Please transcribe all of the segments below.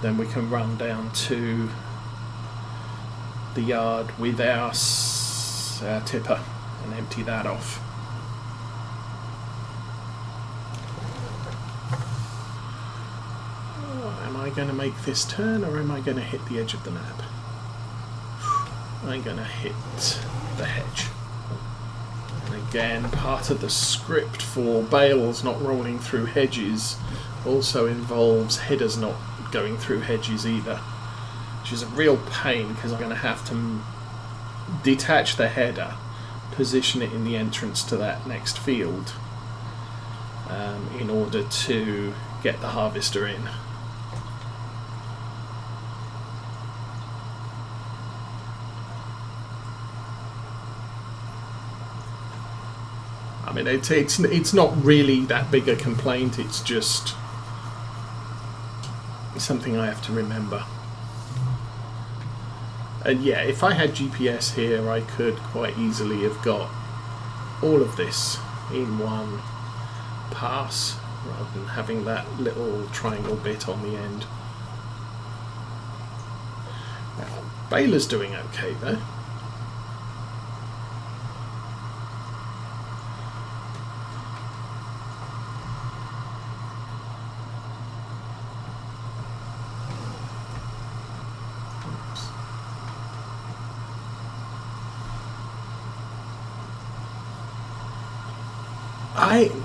then we can run down to the yard with our tipper and empty that off. Am I going to make this turn, or am I going to hit the edge of the map? I'm going to hit the hedge. And again, part of the script for bales not rolling through hedges also involves headers not going through hedges either, which is a real pain because I'm going to have to detach the header, position it in the entrance to that next field in order to get the harvester in. I mean, it's not really that big a complaint, it's just something I have to remember. And yeah, if I had GPS here, I could quite easily have got all of this in one pass, rather than having that little triangle bit on the end. Now, Baylor's doing okay though.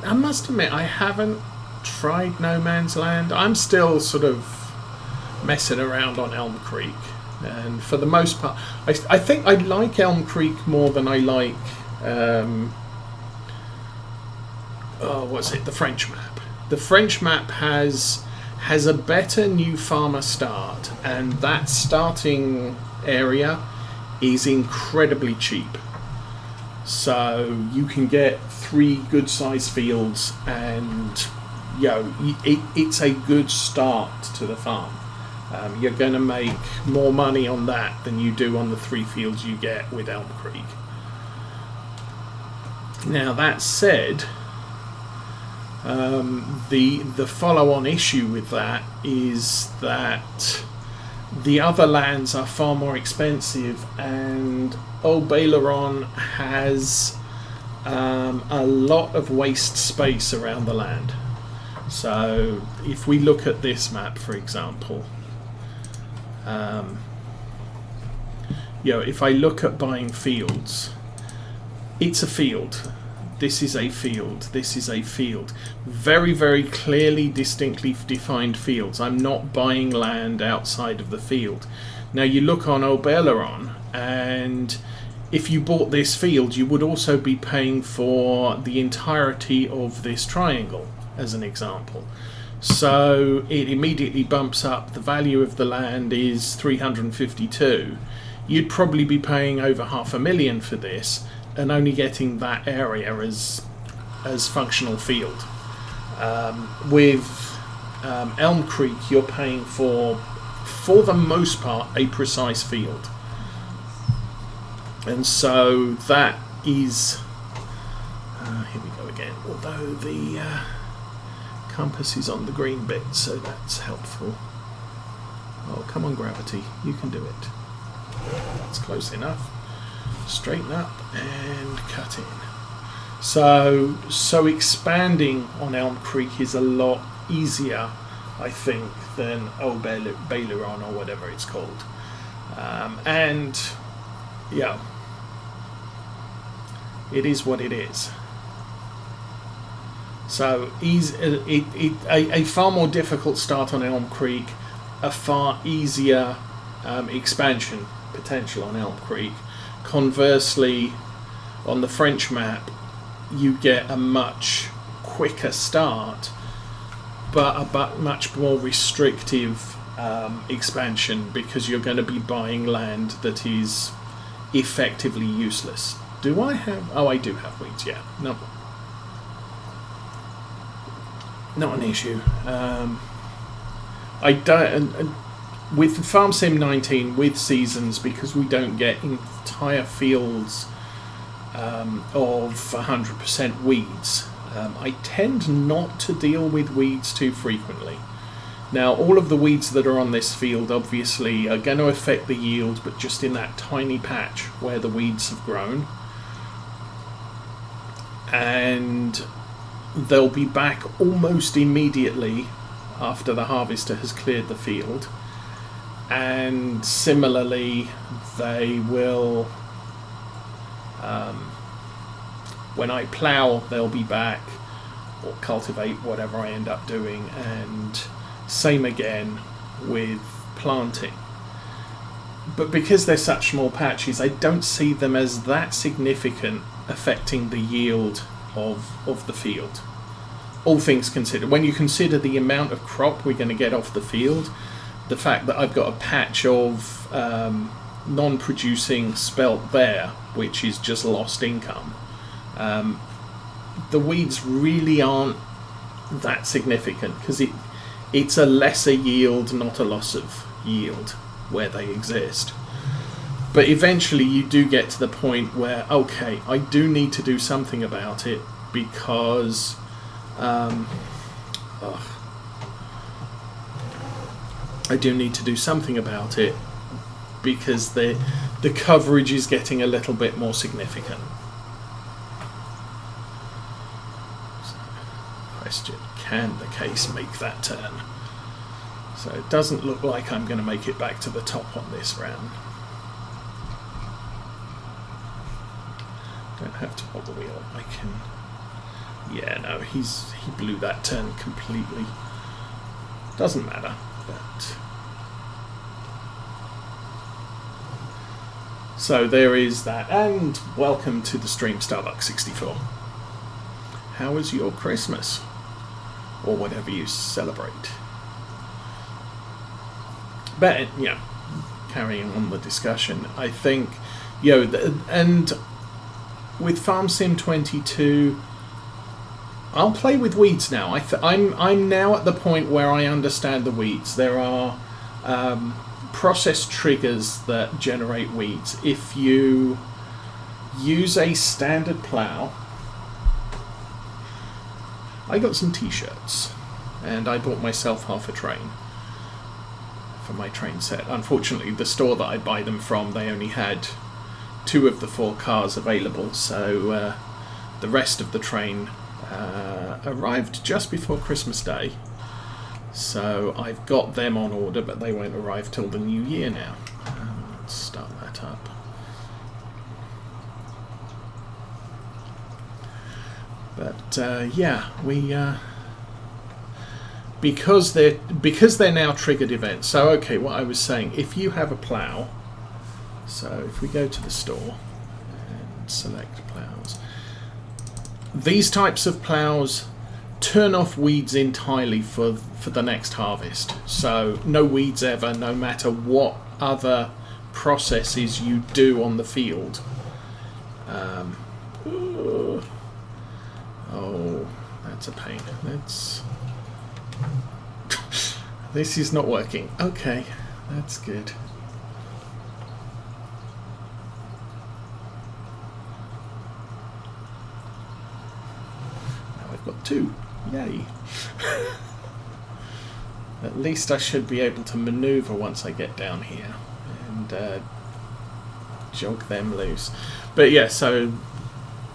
I must admit, I haven't tried No Man's Land. I'm still sort of messing around on Elm Creek, and for the most part, I think I like Elm Creek more than I like the French map. The French map has a better new farmer start, and that starting area is incredibly cheap. So you can get 3 good sized fields, and it's a good start to the farm. You're going to make more money on that than you do on the 3 fields you get with Elm Creek. Now that said, the follow-on issue with that is that the other lands are far more expensive, and Old Baileron has a lot of waste space around the land. So if we look at this map, for example, if I look at buying fields, it's a field. This is a field. This is a field. Very, very clearly, distinctly defined fields. I'm not buying land outside of the field. Now you look on Old Baileron, and if you bought this field, you would also be paying for the entirety of this triangle, as an example. So it immediately bumps up. The value of the land is 352. You'd probably be paying over $500,000 for this, and only getting that area as functional field. With Elm Creek, you're paying for the most part, a precise field. And so that is... here we go again. Although the compass is on the green bit, so that's helpful. Oh, come on, gravity. You can do it. That's close enough. Straighten up and cut in. So expanding on Elm Creek is a lot easier, I think, than Old Baileron or whatever it's called. And yeah, it is what it is. So a far more difficult start on Elm Creek, a far easier expansion potential on Elm Creek. Conversely, on the French map, you get a much quicker start, but a much more restrictive expansion, because you're going to be buying land that is effectively useless. Do I have... Oh, I do have weeds, yeah. No. Not an issue. I don't... with Farm Sim 19, with seasons, because we don't get entire fields of 100% weeds, I tend not to deal with weeds too frequently. Now, all of the weeds that are on this field obviously are going to affect the yield, but just in that tiny patch where the weeds have grown. And they'll be back almost immediately after the harvester has cleared the field. And similarly, they will, when I plough, they'll be back, or cultivate, whatever I end up doing, and same again with planting. But because they're such small patches, I don't see them as that significant affecting the yield of the field. All things considered, when you consider the amount of crop we're going to get off the field, the fact that I've got a patch of non-producing spelt there, which is just lost income, the weeds really aren't that significant, because it's a lesser yield, not a loss of yield where they exist. But eventually you do get to the point where, okay, I do need to do something about it, because I do need to do something about it because the coverage is getting a little bit more significant. So, question, can the case make that turn? So it doesn't look like I'm going to make it back to the top on this round. Don't have to hold the wheel. I can... Yeah, no, he blew that turn completely. Doesn't matter, but... So there is that, and welcome to the stream, Starbucks64. How was your Christmas? Or whatever you celebrate. But, yeah, carrying on the discussion, I think, and with Farm Sim 22, I'll play with weeds now. I'm now at the point where I understand the weeds. There are process triggers that generate weeds. If you use a standard plough, I got some t-shirts, and I bought myself half a train for my train set. Unfortunately, the store that I buy them from, they only had 2 of the 4 cars available, so the rest of the train arrived just before Christmas Day. So I've got them on order, but they won't arrive till the new year now. Let's start that up. But yeah, we because they're now triggered events. So okay, what I was saying, if you have a plough, so if we go to the store and select ploughs, these types of ploughs turn off weeds entirely for the next harvest. So no weeds ever, no matter what other processes you do on the field. Oh, that's a pain. This is not working. Okay, that's good. Now I've got 2. Yay. At least I should be able to maneuver once I get down here and jog them loose. But yeah, so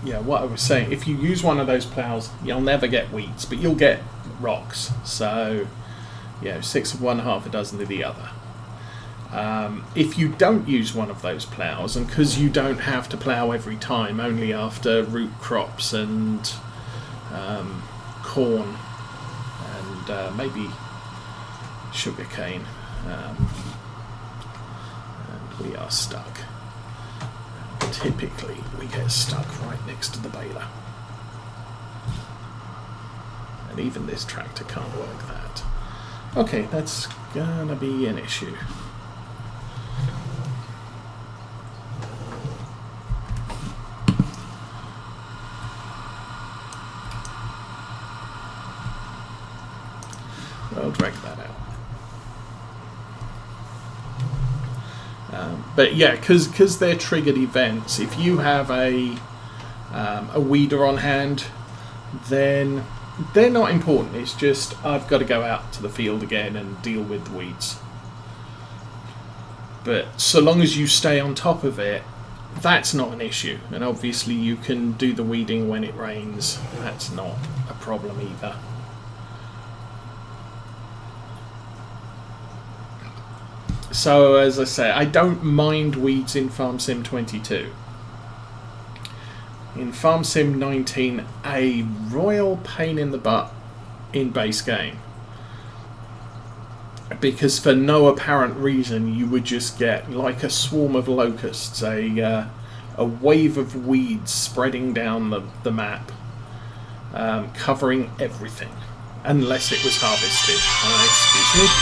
yeah, what I was saying, if you use one of those ploughs, you'll never get weeds, but you'll get rocks. So, 6 of one, half a dozen of the other. If you don't use one of those ploughs, and because you don't have to plough every time, only after root crops and corn and maybe sugarcane, and we are stuck. Typically, we get stuck right next to the baler. And even this tractor can't work that. Okay, that's gonna be an issue. I'll drag that out. But yeah, because they're triggered events, if you have a weeder on hand, then they're not important. It's just I've got to go out to the field again and deal with the weeds. But so long as you stay on top of it, that's not an issue. And obviously you can do the weeding when it rains. That's not a problem either. So as I say, I don't mind weeds in Farm Sim 22. In Farm Sim 19, a royal pain in the butt in base game. Because for no apparent reason you would just get like a swarm of locusts, a wave of weeds spreading down the map, covering everything, unless it was harvested. Excuse me.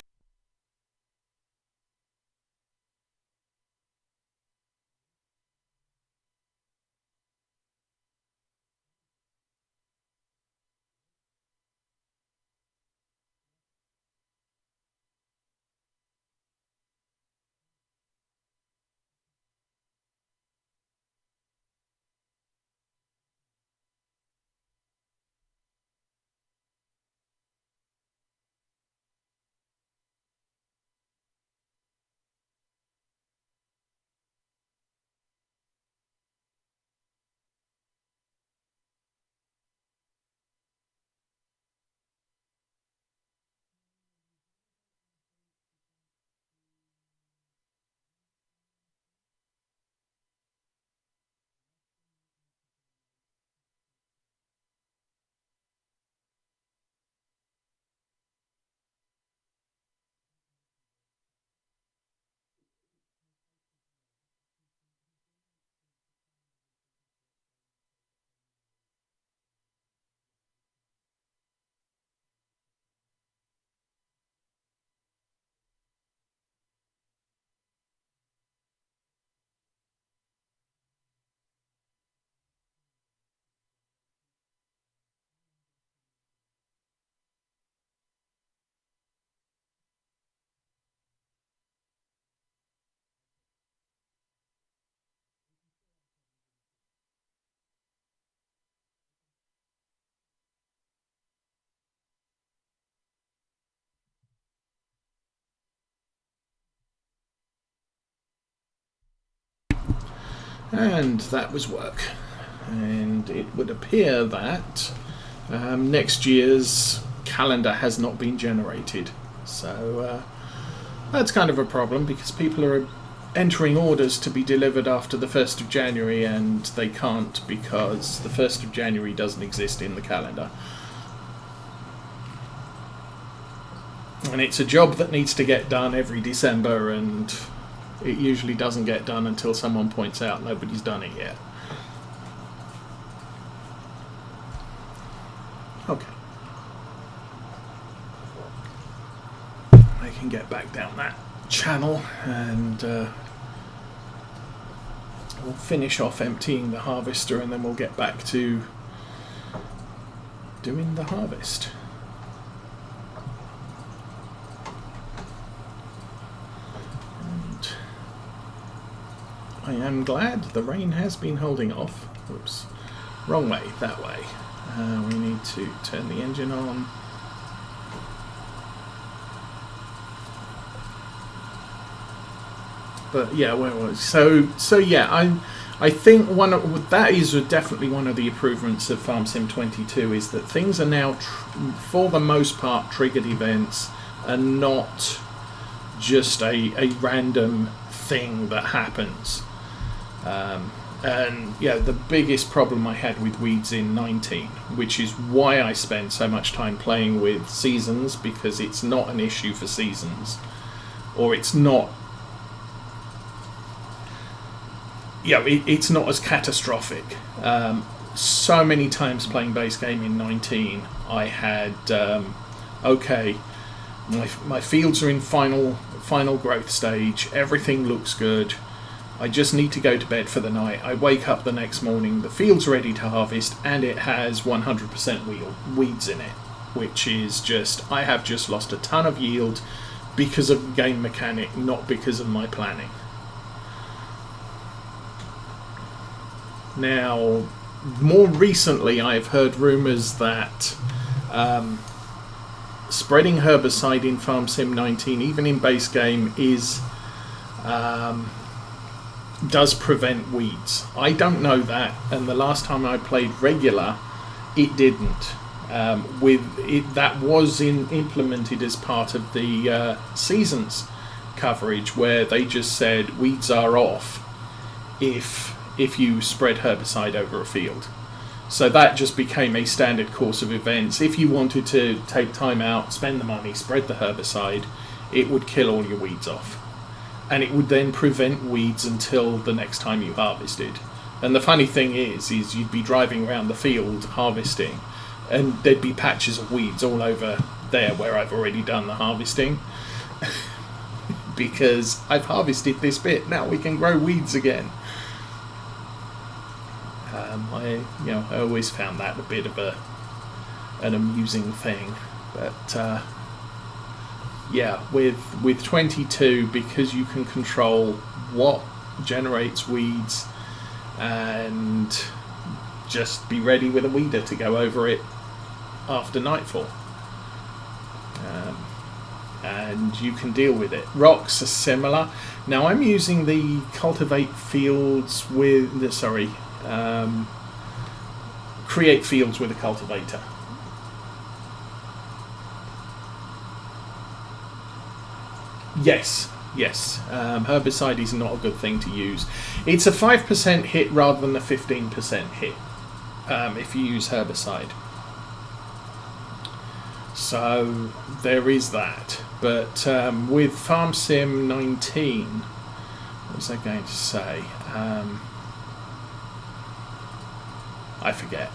And that was work. And it would appear that next year's calendar has not been generated. So that's kind of a problem, because people are entering orders to be delivered after the 1st of January, and they can't because the 1st of January doesn't exist in the calendar. And it's a job that needs to get done every December, and it usually doesn't get done until someone points out nobody's done it yet. Okay. I can get back down that channel, and we'll finish off emptying the harvester, and then we'll get back to doing the harvest. I am glad the rain has been holding off. Oops, wrong way, that way. We need to turn the engine on. But yeah, where was so yeah, I think that is definitely one of the improvements of Farm Sim 22, is that things are now for the most part triggered events, and not just a random thing that happens. And yeah, the biggest problem I had with weeds in 19, which is why I spend so much time playing with seasons, because it's not an issue for seasons, or it's not. Yeah, it's not as catastrophic. So many times playing base game in 19, I had okay, my fields are in final growth stage. Everything looks good. I just need to go to bed for the night. I wake up the next morning, the field's ready to harvest, and it has 100% weeds in it, which is just, I have just lost a ton of yield because of the game mechanic, not because of my planning. Now, more recently, I've heard rumours that Spreading herbicide in Farm Sim 19, even in base game, does prevent weeds. I don't know that, and the last time I played regular, it didn't. That was implemented as part of the seasons coverage, where they just said weeds are off if you spread herbicide over a field. So that just became a standard course of events. If you wanted to take time out, spend the money, spread the herbicide, it would kill all your weeds off. And it would then prevent weeds until the next time you harvested. And the funny thing is you'd be driving around the field harvesting, and there'd be patches of weeds all over there where I've already done the harvesting. Because I've harvested this bit, now we can grow weeds again. I always found that a bit of an amusing thing, but yeah, with 22, because you can control what generates weeds, and just be ready with a weeder to go over it after nightfall, and you can deal with it. Rocks are similar. Now I'm using the cultivate fields with create fields with a cultivator. Yes. Herbicide is not a good thing to use. It's a 5% hit rather than a 15% hit if you use herbicide. So there is that. But with Farm Sim 19, what was I going to say? I forget.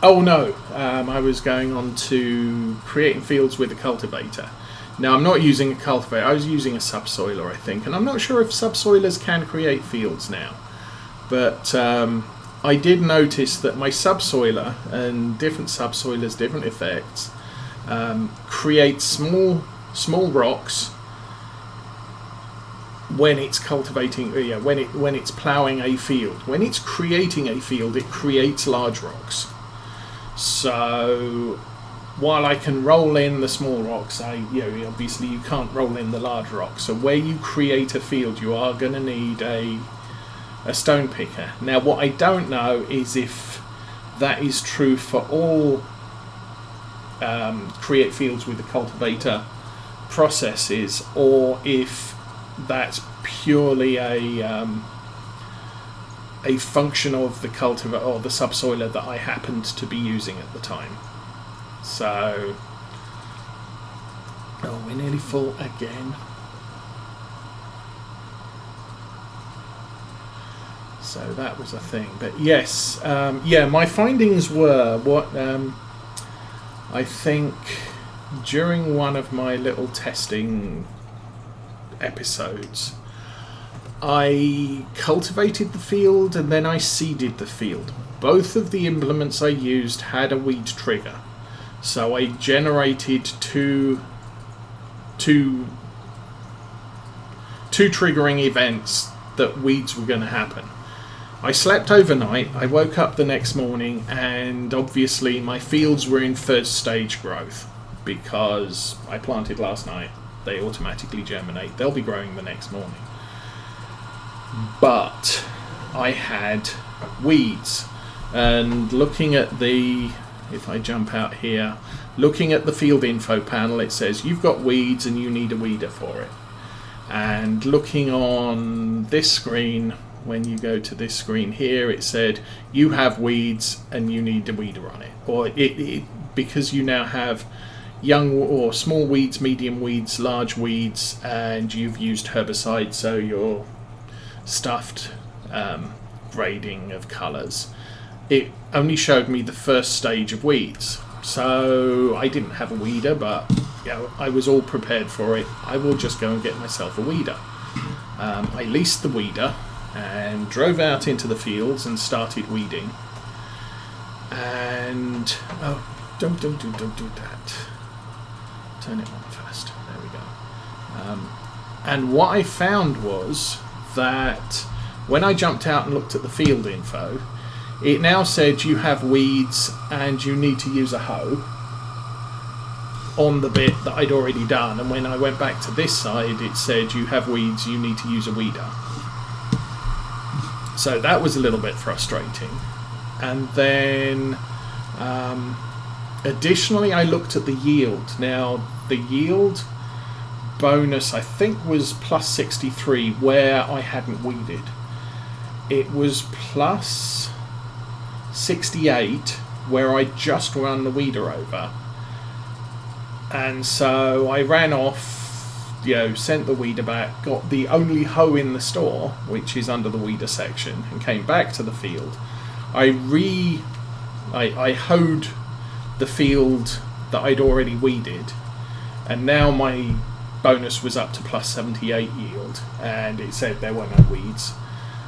Oh no, I was going on to creating fields with a cultivator. Now I'm not using a cultivator, I was using a subsoiler, I think, and I'm not sure if subsoilers can create fields now. But I did notice that my subsoiler, and different subsoilers, different effects, create small rocks when it's cultivating, when it's ploughing a field. When it's creating a field, it creates large rocks. So while I can roll in the small rocks, obviously you can't roll in the large rocks. So where you create a field, you are going to need a stone picker. Now what I don't know is if that is true for all create fields with the cultivator processes, or if that's purely a function of the cultivator or the subsoiler that I happened to be using at the time. So, we're nearly full again. So that was a thing. But yes, my findings were what I think during one of my little testing episodes, I cultivated the field and then I seeded the field. Both of the implements I used had a weed trigger, so I generated two triggering events that weeds were going to happen. I slept overnight, I woke up the next morning, and obviously my fields were in first stage growth because I planted last night. They automatically germinate. They'll be growing the next morning. But I had weeds, and looking at if I jump out here, looking at the field info panel, it says you've got weeds and you need a weeder for it. And looking on this screen, when you go to this screen here, it said you have weeds and you need a weeder on it. Or because you now have young or small weeds, medium weeds, large weeds, and you've used herbicide, so you're stuffed grading of colours. It only showed me the first stage of weeds, so I didn't have a weeder, but I was all prepared for it. I will just go and get myself a weeder. I leased the weeder and drove out into the fields and started weeding. And don't do that. Turn it on first. There we go. And what I found was that when I jumped out and looked at the field info, it now said you have weeds and you need to use a hoe. on the bit that I'd already done, and when I went back to this side it said you have weeds, you need to use a weeder. So that was a little bit frustrating. And then additionally I looked at the yield. Now the yield bonus I think was plus 63 where I hadn't weeded. It was plus 68 where I just run the weeder over. And so I ran off, sent the weeder back, got the only hoe in the store, which is under the weeder section, and came back to the field. I hoed the field that I'd already weeded, and now my bonus was up to plus 78 yield, and it said there were no weeds.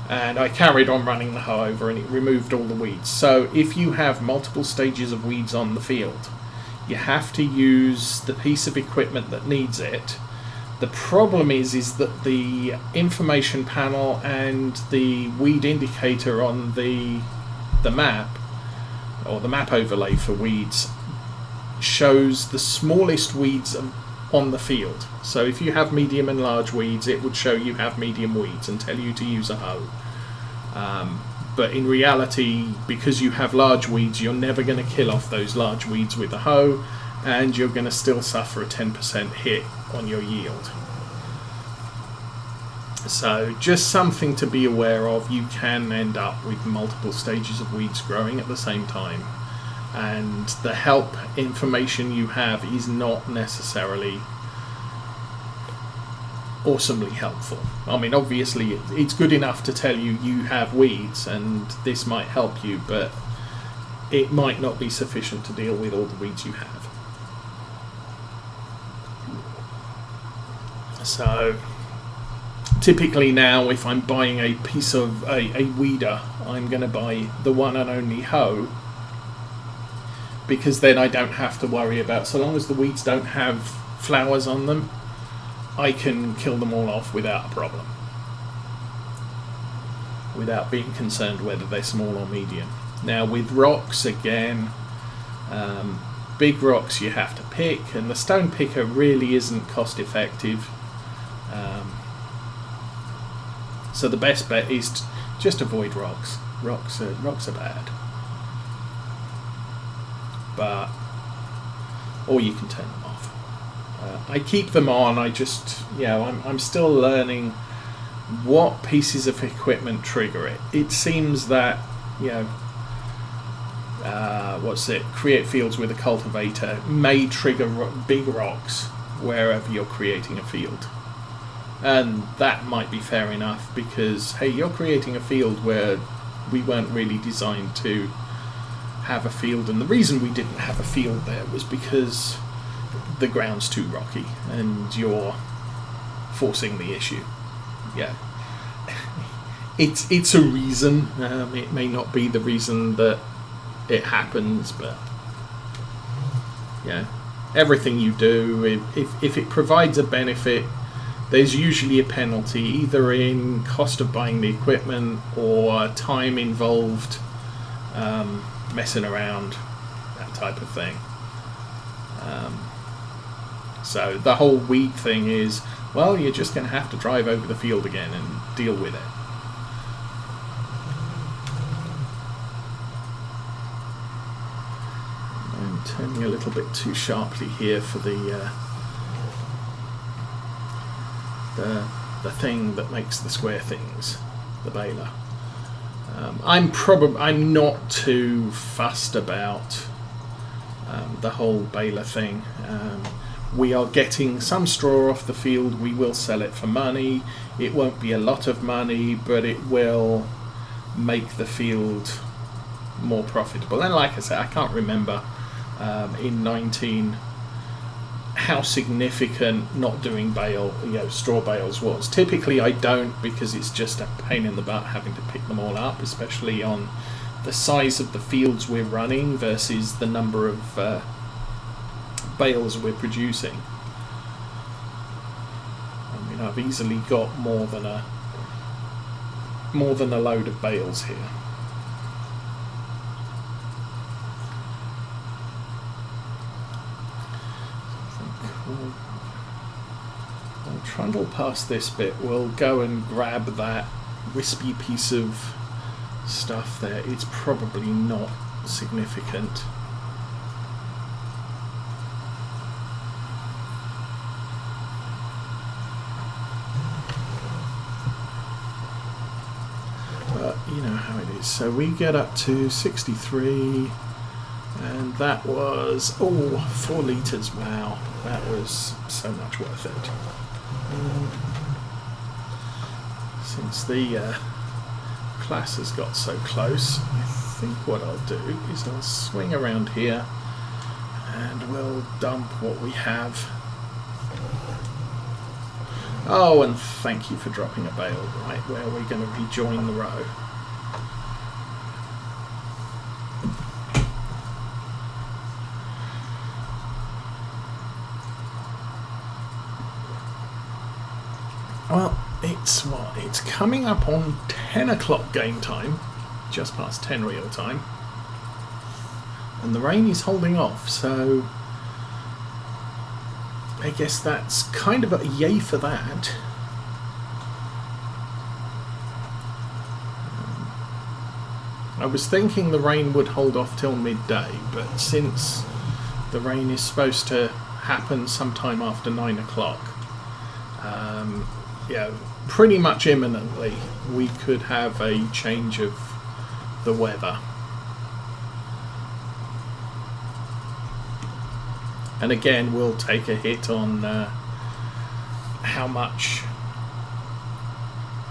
And I carried on running the hoe over, and it removed all the weeds. So if you have multiple stages of weeds on the field, you have to use the piece of equipment that needs it. The problem is that the information panel and the weed indicator on the map, or the map overlay for weeds, shows the smallest weeds on the field. So if you have medium and large weeds, it would show you have medium weeds and tell you to use a hoe. But in reality, because you have large weeds, you're never going to kill off those large weeds with a hoe, and you're going to still suffer a 10% hit on your yield. So just something to be aware of. You can end up with multiple stages of weeds growing at the same time, and the help information you have is not necessarily awesomely helpful. I mean, obviously it's good enough to tell you you have weeds and this might help you, but it might not be sufficient to deal with all the weeds you have. So typically now, if I'm buying a piece of a weeder, I'm going to buy the one and only hoe, because then I don't have to worry about, so long as the weeds don't have flowers on them, I can kill them all off without a problem, without being concerned whether they're small or medium. Now with rocks, again, big rocks you have to pick, and the stone picker really isn't cost effective. So the best bet is to just avoid rocks. Rocks are bad. But, or you can turn them off. I keep them on. I'm still learning what pieces of equipment trigger it. It seems that, create fields with a cultivator may trigger big rocks wherever you're creating a field. And that might be fair enough, because, hey, you're creating a field where we weren't really designed to have a field, and the reason we didn't have a field there was because the ground's too rocky and you're forcing the issue. Yeah, it's a reason. It may not be the reason that it happens, but yeah, everything you do, if it provides a benefit, there's usually a penalty, either in cost of buying the equipment or time involved messing around, that type of thing. So the whole weed thing is, well, you're just going to have to drive over the field again and deal with it. I'm turning a little bit too sharply here for the thing that makes the square things, the baler. I'm not too fussed about the whole baler thing. We are getting some straw off the field. We will sell it for money. It won't be a lot of money, but it will make the field more profitable. And like I said, I can't remember in 19 how significant not doing straw bales was. Typically I don't, because it's just a pain in the butt having to pick them all up, especially on the size of the fields we're running versus the number of bales we're producing. I mean, I've easily got more than a load of bales here. trundle past this bit. We'll go and grab that wispy piece of stuff there. It's probably not significant. But you know how it is. So we get up to 63, and that was 4 litres. Wow, that was so much worth it. Since the class has got so close, I think what I'll do is I'll swing around here and we'll dump what we have. Oh, and thank you for dropping a bale right where we're going to rejoin the row. Well, it's coming up on 10 o'clock game time, just past 10 real time, and the rain is holding off, so I guess that's kind of a yay for that. I was thinking the rain would hold off till midday, but since the rain is supposed to happen sometime after 9 o'clock, yeah, pretty much imminently we could have a change of the weather. And again, we'll take a hit on how much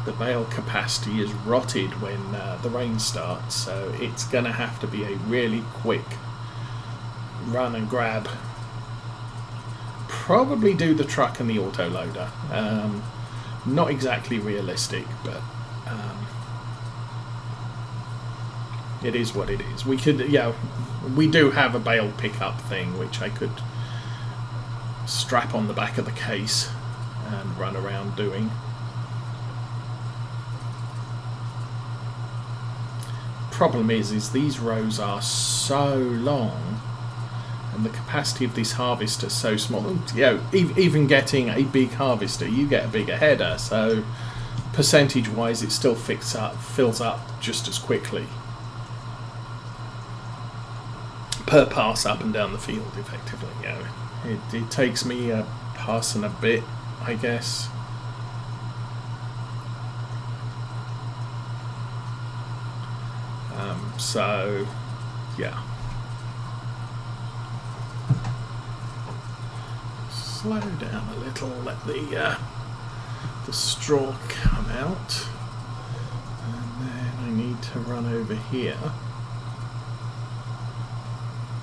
the bale capacity is rotted when the rain starts, so it's going to have to be a really quick run and grab. Probably do the truck and the autoloader. Not exactly realistic, but it is what it is. We could, yeah, we do have a bale pickup thing which I could strap on the back of the case and run around doing. Problem is these rows are so long and the capacity of this harvester is so small. You know, even getting a big harvester, you get a bigger header, so percentage wise it still fills up just as quickly per pass up and down the field effectively. You know, it takes me a pass and a bit, I guess. So yeah, slow down a little, let the straw come out, and then I need to run over here